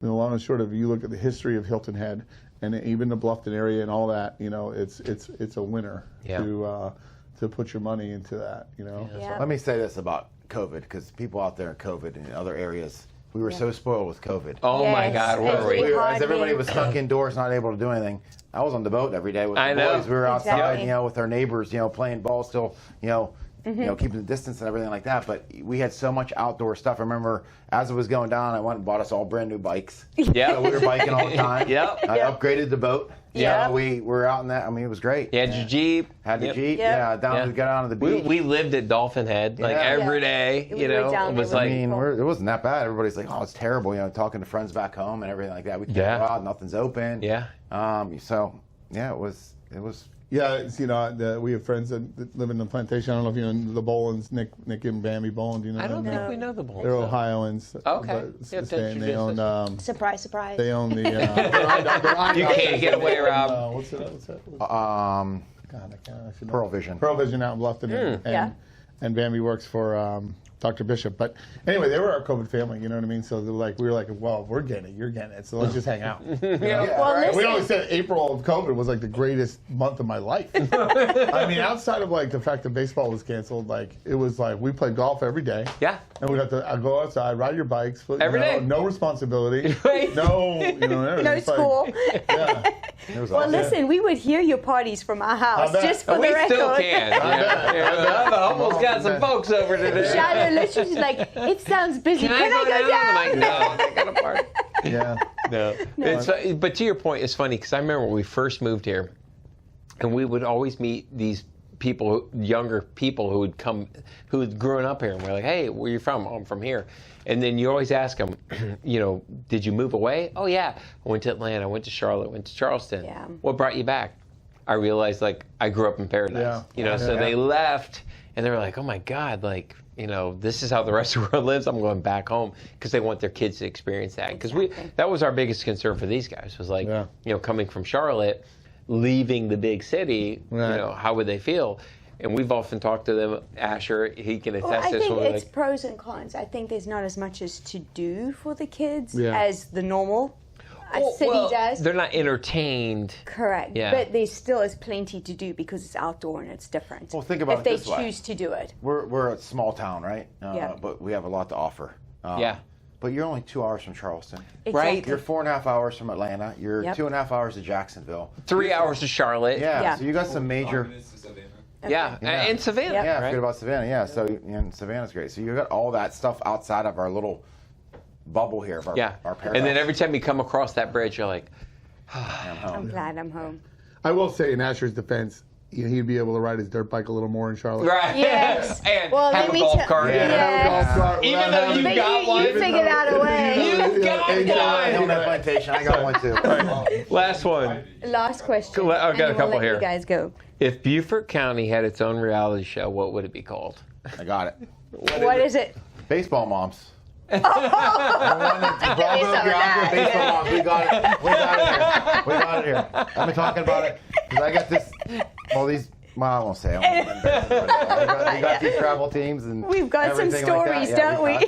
the long and short of, you look at the history of Hilton Head and even the Bluffton area and all that, it's a winner to put your money into that, Yeah. Let me say this about COVID, because people out there in COVID and in other areas, we were so spoiled with COVID. Oh my God, were we? As everybody was stuck indoors, not able to do anything, I was on the boat every day with the boys. We were outside, with our neighbors, playing ball still, keeping the distance and everything like that. But we had so much outdoor stuff. I remember as it was going down, I went and bought us all brand new bikes. Yeah, so we were biking all the time. Yep. I upgraded the boat. Yeah, we were out in that. I mean, it was great. You had your Jeep. Had the Jeep. Yep. Yeah, we got down to the beach. We lived at Dolphin Head every day. It was like, it wasn't that bad. Everybody's like, oh, it's terrible. Talking to friends back home and everything like that. We can't go out. Nothing's open. Yeah. It was. Yeah, we have friends that live in the plantation. I don't know if you know the Bolins, Nick and Bambi Boland. Do you know I don't them? think we know the Bolins. They're Ohioans. Okay. They own. Surprise, surprise. They own the. You can't get away, Rob. What's that? God, I should know. Pearl Vision. Pearl Vision out in Bluffton, and Bambi works for Dr. Bishop. But anyway, they were our COVID family. You know what I mean? So we were like, well, we're getting it, you're getting it, so let's just hang out. Well, we always said April of COVID was like the greatest month of my life. I mean, outside of like the fact that baseball was canceled, like it was like we played golf every day. Yeah. And we got to go outside, ride your bikes. Every day. No responsibility. Right. No, no school. Well, listen, we would hear your parties from our house, just for the record. We still can. I've almost got some folks over today. Shadow literally like, it sounds busy. Can I go down? I'm like, no, I got a party. Yeah. No. But to your point, it's funny because I remember when we first moved here, and we would always meet these people, younger people who had grown up here, and we're like, hey, where are you from? Oh, I'm from here. And then you always ask them, did you move away? Oh, yeah. I went to Atlanta, I went to Charlotte, I went to Charleston. Yeah. What brought you back? I realized, I grew up in Paradise. So they left, and they were like, oh, my God, this is how the rest of the world lives. I'm going back home because they want their kids to experience that. Because that was our biggest concern for these guys was coming from Charlotte, leaving the big city, how would they feel? And we've often talked to them. Asher, he can attest to this. I think it's pros and cons. I think there's not as much as to do for the kids as the normal city does. They're not entertained. Correct. Yeah. But there still is plenty to do because it's outdoor and it's different. Well, think about it this way. If they choose to do it. We're a small town, right? But we have a lot to offer. But you're only 2 hours from Charleston. Exactly. Right? You're 4.5 hours from Atlanta. You're 2.5 hours to Jacksonville. 3 hours to Charlotte. Yeah. So you got some major. Yeah, and Savannah. Yeah, forget about Savannah. Yeah, so Savannah's great. So you got all that stuff outside of our little bubble here of our paradise. And then every time you come across that bridge, you're like, I'm glad I'm home. I will say, in Asher's defense, he'd be able to ride his dirt bike a little more in Charlotte. Right. Yes. And have a golf cart. Even though you got one. You figured out a way. You got one. On that plantation, I got one too. Last one. Last question. I've got a couple here. You guys go. If Beaufort County had its own reality show, what would it be called? I got it. What is it? Baseball Moms. Baseball Moms. We got it. We got it here. I've been talking about it because I got this. I won't say. We got these travel teams and we've got some stories, don't we?